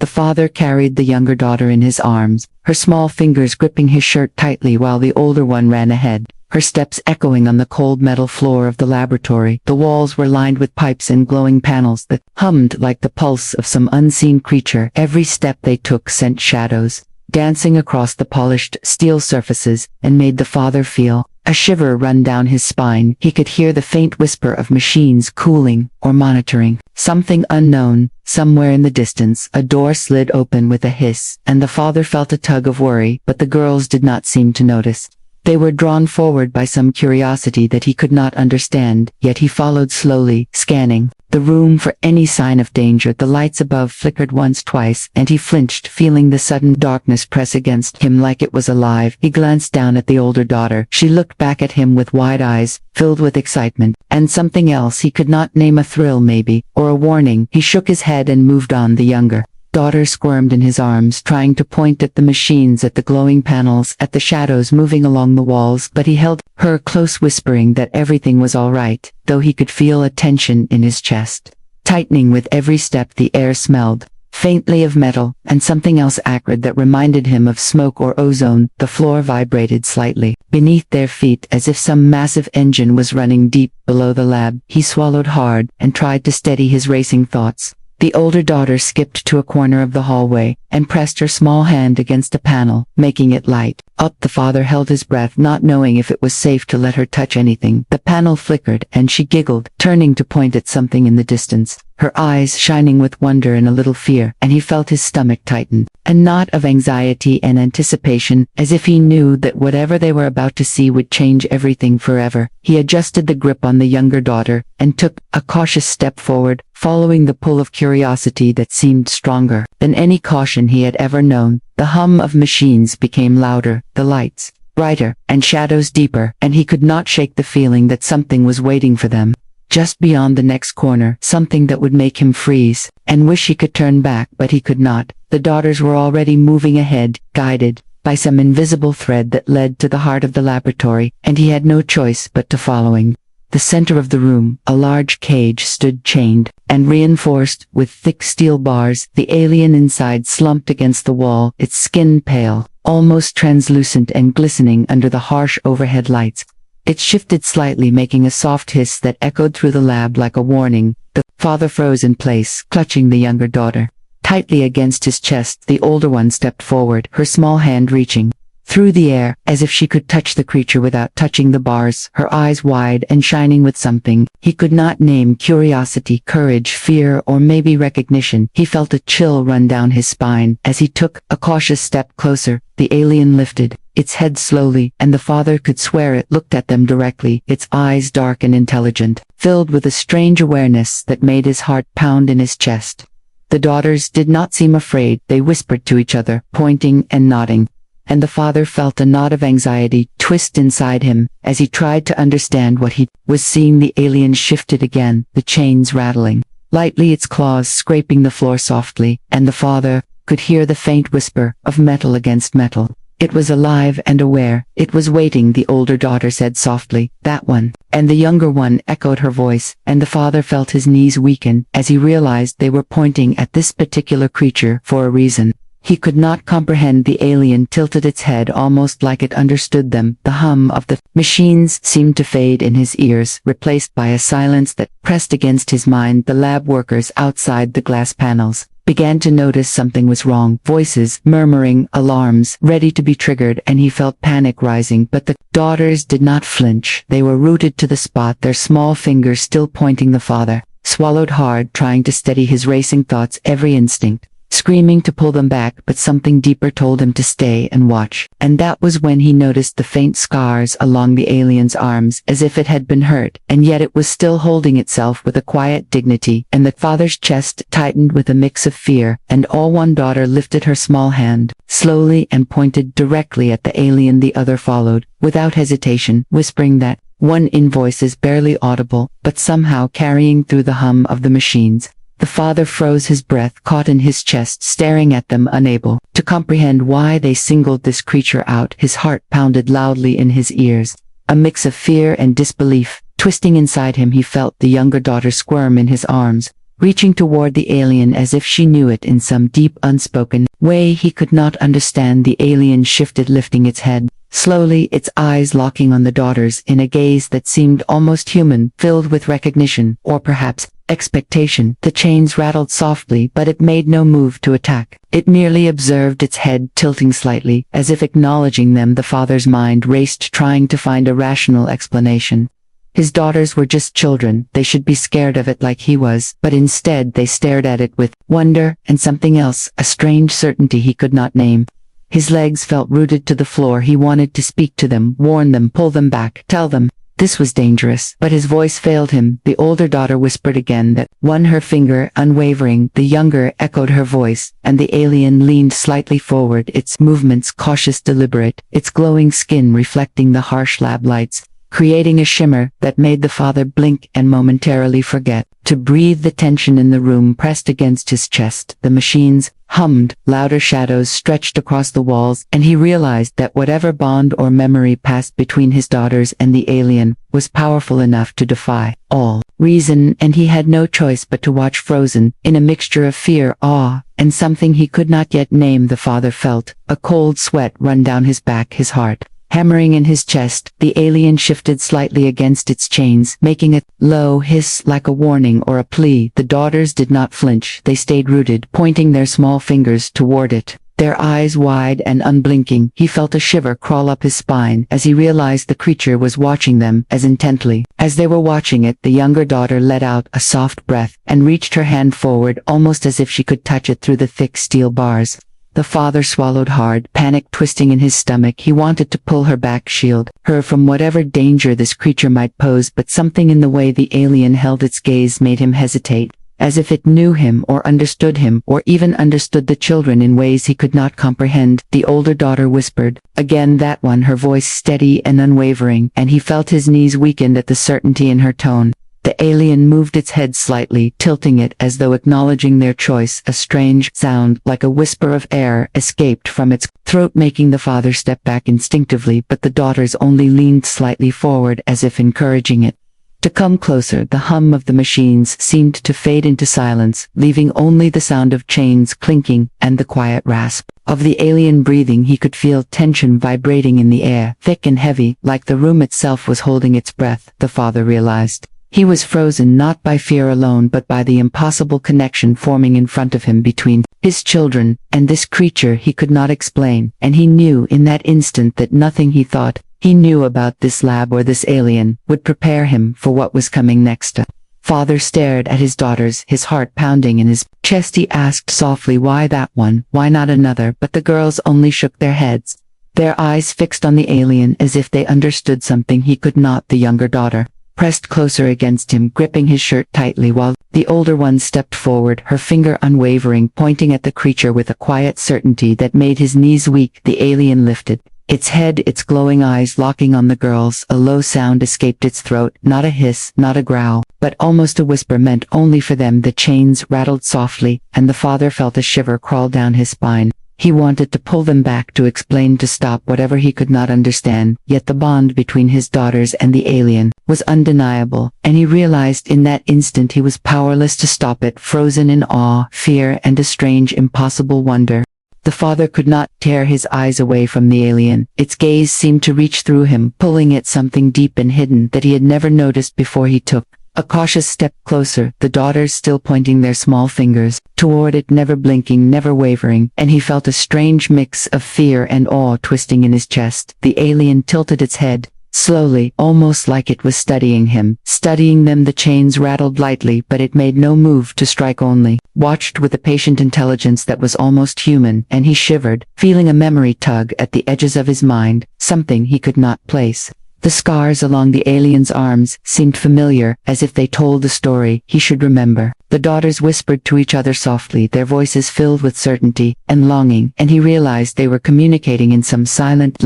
The father carried the younger daughter in his arms, her small fingers gripping his shirt tightly while the older one ran ahead, her steps echoing on the cold metal floor of the laboratory. The walls were lined with pipes and glowing panels that hummed like the pulse of some unseen creature. Every step they took sent shadows, dancing across the polished steel surfaces, and made the father feel a shiver run down his spine. He could hear the faint whisper of machines cooling or monitoring something unknown. Somewhere in the distance, a door slid open with a hiss, and the father felt a tug of worry, but the girls did not seem to notice. They were drawn forward by some curiosity that he could not understand, yet he followed slowly, scanning the room for any sign of danger. The lights above flickered once, twice, and he flinched, feeling the sudden darkness press against him like it was alive. He glanced down at the older daughter. She looked back at him with wide eyes, filled with excitement, and something else he could not name, a thrill maybe, or a warning. He shook his head and moved on. The younger daughter squirmed in his arms, trying to point at the machines, at the glowing panels, at the shadows moving along the walls, but he held her close, whispering that everything was all right, though he could feel a tension in his chest, tightening with every step. The air smelled faintly of metal, and something else acrid that reminded him of smoke or ozone. The floor vibrated slightly beneath their feet, as if some massive engine was running deep below the lab. He swallowed hard and tried to steady his racing thoughts. The older daughter skipped to a corner of the hallway and pressed her small hand against a panel, making it light up. The father held his breath, not knowing if it was safe to let her touch anything. The panel flickered, and she giggled, turning to point at something in the distance, her eyes shining with wonder and a little fear, and he felt his stomach tighten, a knot of anxiety and anticipation, as if he knew that whatever they were about to see would change everything forever. He adjusted the grip on the younger daughter and took a cautious step forward, following the pull of curiosity that seemed stronger than any caution he had ever known. The hum of machines became louder, the lights brighter, and shadows deeper, and he could not shake the feeling that something was waiting for them just beyond the next corner, something that would make him freeze and wish he could turn back, but he could not. The daughters were already moving ahead, guided by some invisible thread that led to the heart of the laboratory, and he had no choice but to following. The center of the room, a large cage, stood chained and reinforced with thick steel bars. The alien inside slumped against the wall, its skin pale, almost translucent and glistening under the harsh overhead lights. It shifted slightly, making a soft hiss that echoed through the lab like a warning. The father froze in place, clutching the younger daughter tightly against his chest. The older one stepped forward, her small hand reaching through the air, as if she could touch the creature without touching the bars, her eyes wide and shining with something he could not name. Curiosity, courage, fear, or maybe recognition. He felt a chill run down his spine. As he took a cautious step closer, the alien lifted its head slowly, and the father could swear it looked at them directly, its eyes dark and intelligent, filled with a strange awareness that made his heart pound in his chest. The daughters did not seem afraid. They whispered to each other, pointing and nodding, and the father felt a knot of anxiety twist inside him as he tried to understand what he was seeing. The alien shifted again, the chains rattling lightly, its claws scraping the floor softly, and the father could hear the faint whisper of metal against metal. It was alive and aware. It was waiting, the older daughter said softly. That one. And the younger one echoed her voice, and the father felt his knees weaken as he realized they were pointing at this particular creature for a reason. He could not comprehend. The alien tilted its head almost like it understood them. The hum of the machines seemed to fade in his ears, replaced by a silence that pressed against his mind. The lab workers outside the glass panels began to notice something was wrong. Voices, murmuring, alarms, ready to be triggered, and he felt panic rising. But the daughters did not flinch. They were rooted to the spot, their small fingers still pointing. The father swallowed hard, trying to steady his racing thoughts, every instinct screaming to pull them back, but something deeper told him to stay and watch. And that was when he noticed the faint scars along the alien's arms, as if it had been hurt, and yet it was still holding itself with a quiet dignity. And the father's chest tightened with a mix of fear and awe. One daughter lifted her small hand slowly and pointed directly at the alien. The other followed, without hesitation, whispering that one in voices barely audible, but somehow carrying through the hum of the machines. The father froze, his breath caught in his chest, staring at them, unable to comprehend why they singled this creature out. His heart pounded loudly in his ears, a mix of fear and disbelief twisting inside him. He felt the younger daughter squirm in his arms, reaching toward the alien as if she knew it in some deep unspoken way he could not understand. The alien shifted, lifting its head slowly, its eyes locking on the daughters in a gaze that seemed almost human, filled with recognition, or perhaps expectation. The chains rattled softly, but it made no move to attack. It merely observed, its head tilting slightly, as if acknowledging them. The father's mind raced, trying to find a rational explanation. His daughters were just children, they should be scared of it like he was, but instead they stared at it with wonder and something else, a strange certainty he could not name. His legs felt rooted to the floor. He wanted to speak to them, warn them, pull them back, tell them this was dangerous, but his voice failed him. The older daughter whispered again, that one, her finger unwavering. The younger echoed her voice, and the alien leaned slightly forward, its movements cautious, deliberate, its glowing skin reflecting the harsh lab lights, creating a shimmer that made the father blink and momentarily forget to breathe. The tension in the room pressed against his chest. The machines hummed, louder shadows stretched across the walls, and he realized that whatever bond or memory passed between his daughters and the alien was powerful enough to defy all reason, and he had no choice but to watch, frozen in a mixture of fear, awe, and something he could not yet name. The father felt a cold sweat run down his back, his heart hammering in his chest. The alien shifted slightly against its chains, making a low hiss like a warning or a plea. The daughters did not flinch, they stayed rooted, pointing their small fingers toward it, their eyes wide and unblinking. He felt a shiver crawl up his spine as he realized the creature was watching them as intently as they were watching it. The younger daughter let out a soft breath and reached her hand forward, almost as if she could touch it through the thick steel bars. The father swallowed hard, panic twisting in his stomach. He wanted to pull her back, shield her from whatever danger this creature might pose, but something in the way the alien held its gaze made him hesitate, as if it knew him or understood him, or even understood the children in ways he could not comprehend. The older daughter whispered again, that one, her voice steady and unwavering, and he felt his knees weakened at the certainty in her tone. The alien moved its head slightly, tilting it as though acknowledging their choice. A strange sound, like a whisper of air, escaped from its throat, making the father step back instinctively, but the daughters only leaned slightly forward as if encouraging it to come closer. The hum of the machines seemed to fade into silence, leaving only the sound of chains clinking and the quiet rasp of the alien breathing. He could feel tension vibrating in the air, thick and heavy, like the room itself was holding its breath. The father realized he was frozen not by fear alone, but by the impossible connection forming in front of him between his children and this creature he could not explain, and he knew in that instant that nothing he thought he knew about this lab or this alien would prepare him for what was coming next. Father stared at his daughters, his heart pounding in his chest. He asked softly, why that one, why not another? But the girls only shook their heads, their eyes fixed on the alien as if they understood something he could not. The younger daughter pressed closer against him, gripping his shirt tightly, while the older one stepped forward, her finger unwavering, pointing at the creature with a quiet certainty that made his knees weak. The alien lifted its head, its glowing eyes locking on the girls. A low sound escaped its throat, not a hiss, not a growl, but almost a whisper meant only for them. The chains rattled softly, and the father felt a shiver crawl down his spine. He wanted to pull them back, to explain, to stop whatever he could not understand, yet the bond between his daughters and the alien was undeniable, and he realized in that instant he was powerless to stop it, frozen in awe, fear, and a strange, impossible wonder. The father could not tear his eyes away from the alien. Its gaze seemed to reach through him, pulling at something deep and hidden that he had never noticed before. He took a cautious step closer, the daughters still pointing their small fingers toward it, never blinking, never wavering, and he felt a strange mix of fear and awe twisting in his chest. The alien tilted its head slowly, almost like it was studying him, studying them. The chains rattled lightly, but it made no move to strike, only watched with a patient intelligence that was almost human, and he shivered, feeling a memory tug at the edges of his mind, something he could not place. The scars along the alien's arms seemed familiar, as if they told a story he should remember. The daughters whispered to each other softly, their voices filled with certainty and longing, and he realized they were communicating in some silent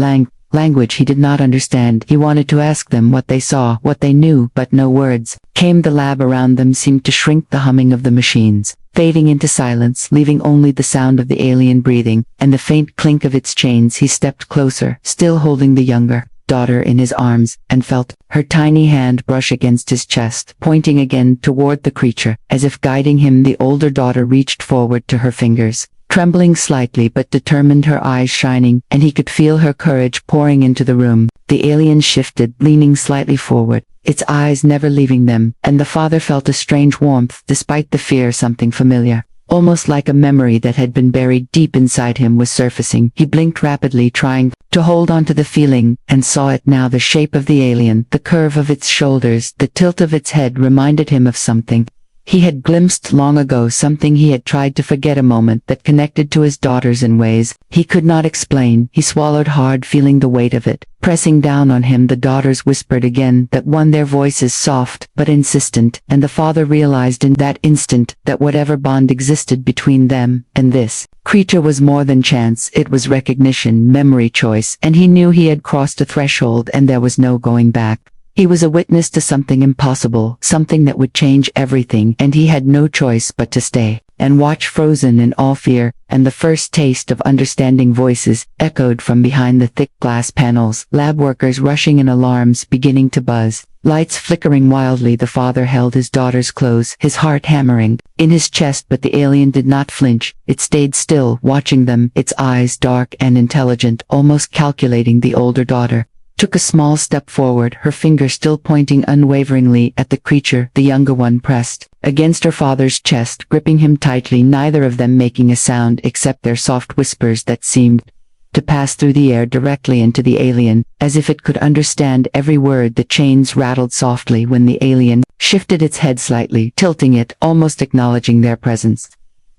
language he did not understand. He wanted to ask them what they saw, what they knew, but no words came. The lab around them seemed to shrink, the humming of the machines fading into silence, leaving only the sound of the alien breathing and the faint clink of its chains. He stepped closer, still holding the younger daughter in his arms, and felt her tiny hand brush against his chest, pointing again toward the creature. As if guiding him, the older daughter reached forward to her fingers, trembling slightly but determined, her eyes shining, and he could feel her courage pouring into the room. The alien shifted, leaning slightly forward, its eyes never leaving them, and the father felt a strange warmth despite the fear. Something familiar, almost like a memory that had been buried deep inside him, was surfacing. He blinked rapidly, trying to hold on to the feeling, and saw it now. The shape of the alien, the curve of its shoulders, the tilt of its head reminded him of something he had glimpsed long ago, something he had tried to forget, a moment that connected to his daughters in ways he could not explain. He swallowed hard, feeling the weight of it pressing down on him. The daughters whispered again, that one, their voices soft but insistent, and the father realized in that instant that whatever bond existed between them and this creature was more than chance. It was recognition, memory, choice, and he knew he had crossed a threshold and there was no going back. He was a witness to something impossible, something that would change everything, and he had no choice but to stay and watch, frozen in all fear. And the first taste of understanding voices echoed from behind the thick glass panels, lab workers rushing in, alarms beginning to buzz, lights flickering wildly. The father held his daughters close, his heart hammering in his chest, but the alien did not flinch. It stayed still, watching them, its eyes dark and intelligent, almost calculating. The older daughter took a small step forward, her finger still pointing unwaveringly at the creature. The younger one pressed against her father's chest, gripping him tightly, neither of them making a sound except their soft whispers that seemed to pass through the air directly into the alien, as if it could understand every word. The chains rattled softly when the alien shifted its head slightly, tilting it, almost acknowledging their presence.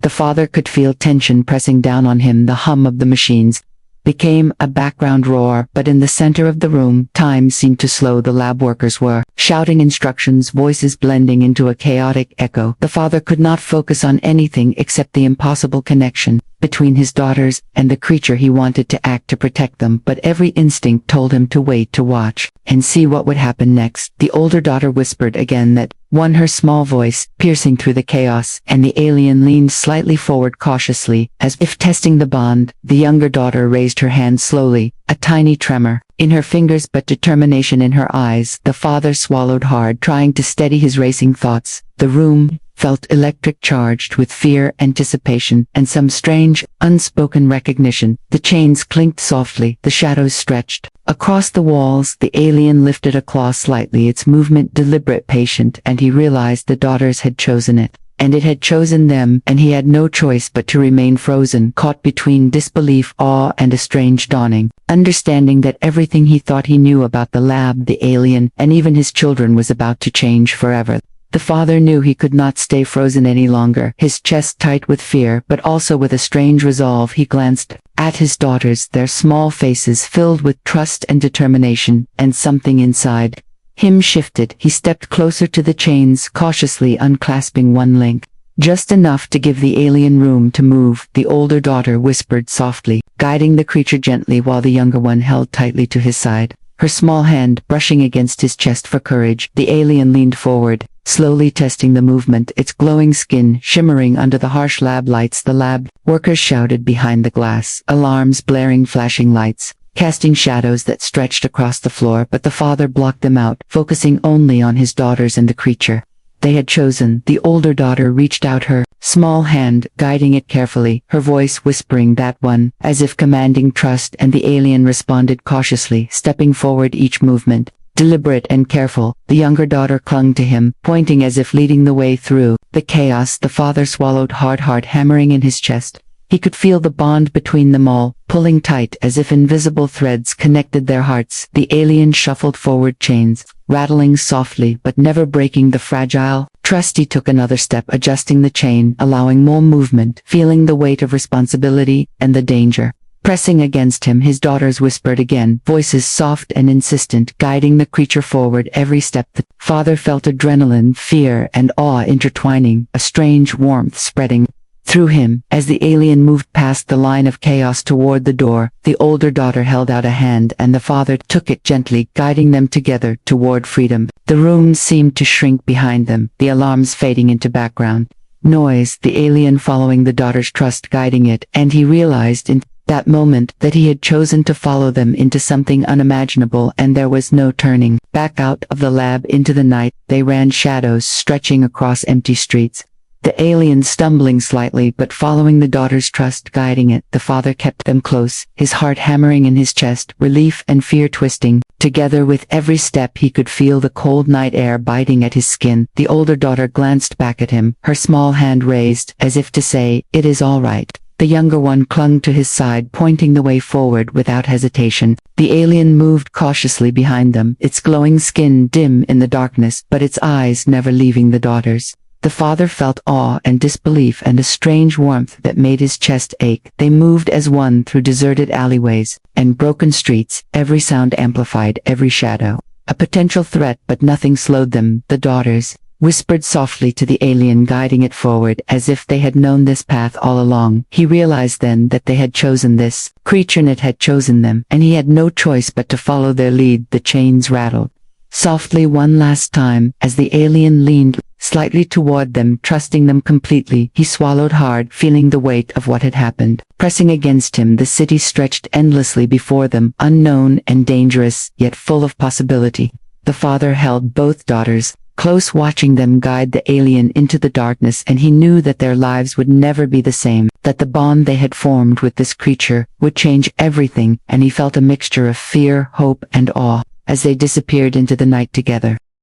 The father could feel tension pressing down on him. The hum of the machines became a background roar, but in the center of the room, time seemed to slow. The lab workers were shouting instructions, voices blending into a chaotic echo. The father could not focus on anything except the impossible connection between his daughters and the creature. He wanted to act to protect them, but every instinct told him to wait, to watch and see what would happen next. The older daughter whispered again, that one, her small voice piercing through the chaos, and the alien leaned slightly forward cautiously, as if testing the bond. The younger daughter raised her hand slowly, a tiny tremor in her fingers but determination in her eyes. The father swallowed hard, trying to steady his racing thoughts. The room felt electric, charged with fear, anticipation, and some strange, unspoken recognition. The chains clinked softly, the shadows stretched across the walls. The alien lifted a claw slightly, its movement deliberate, patient, and he realized the daughters had chosen it, and it had chosen them, and he had no choice but to remain frozen, caught between disbelief, awe, and a strange dawning understanding that everything he thought he knew about the lab, the alien, and even his children was about to change forever. The father knew he could not stay frozen any longer, his chest tight with fear, but also with a strange resolve. He glanced at his daughters, their small faces filled with trust and determination, and something inside him shifted. He stepped closer to the chains, cautiously unclasping one link, just enough to give the alien room to move. The older daughter whispered softly, guiding the creature gently while the younger one held tightly to his side, her small hand brushing against his chest for courage. The alien leaned forward, slowly testing the movement, its glowing skin shimmering under the harsh lab lights. The lab workers shouted behind the glass, alarms blaring, flashing lights casting shadows that stretched across the floor, but the father blocked them out, focusing only on his daughters and the creature they had chosen. The older daughter reached out her small hand, guiding it carefully, her voice whispering, that one, as if commanding trust, and the alien responded cautiously, stepping forward, each movement deliberate and careful. The younger daughter clung to him, pointing as if leading the way through the chaos. The father swallowed hard, heart hammering in his chest. He could feel the bond between them all, pulling tight as if invisible threads connected their hearts. The alien shuffled forward, chains rattling softly but never breaking the fragile trust. He took another step, adjusting the chain, allowing more movement, feeling the weight of responsibility and the danger pressing against him. His daughters whispered again, voices soft and insistent, guiding the creature forward every step. The father felt adrenaline, fear, and awe intertwining, a strange warmth spreading through him. As the alien moved past the line of chaos toward the door, the older daughter held out a hand and the father took it gently, guiding them together toward freedom. The room seemed to shrink behind them, the alarms fading into background noise, the alien following the daughter's trust, guiding it, and he realized That moment that he had chosen to follow them into something unimaginable, and there was no turning back. Out of the lab into the night they ran, shadows stretching across empty streets. The alien stumbling slightly but following the daughter's trust guiding it. The father kept them close, his heart hammering in his chest, relief and fear twisting together with every step. He could feel the cold night air biting at his skin. The older daughter glanced back at him, her small hand raised, as if to say, "It is all right." The younger one clung to his side, pointing the way forward without hesitation. The alien moved cautiously behind them, its glowing skin dim in the darkness, but its eyes never leaving the daughter's. The father felt awe and disbelief and a strange warmth that made his chest ache. They moved as one through deserted alleyways and broken streets, every sound amplified, every shadow a potential threat, but nothing slowed them. The daughters whispered softly to the alien, guiding it forward as if they had known this path all along. He realized then that they had chosen this creature and it had chosen them, and he had no choice but to follow their lead. The chains rattled softly one last time as the alien leaned slightly toward them, trusting them completely. He swallowed hard, feeling the weight of what had happened pressing against him. The city stretched endlessly before them, unknown and dangerous, yet full of possibility. The father held both daughters close, watching them guide the alien into the darkness, and he knew that their lives would never be the same, that the bond they had formed with this creature would change everything, and he felt a mixture of fear, hope, and awe as they disappeared into the night together.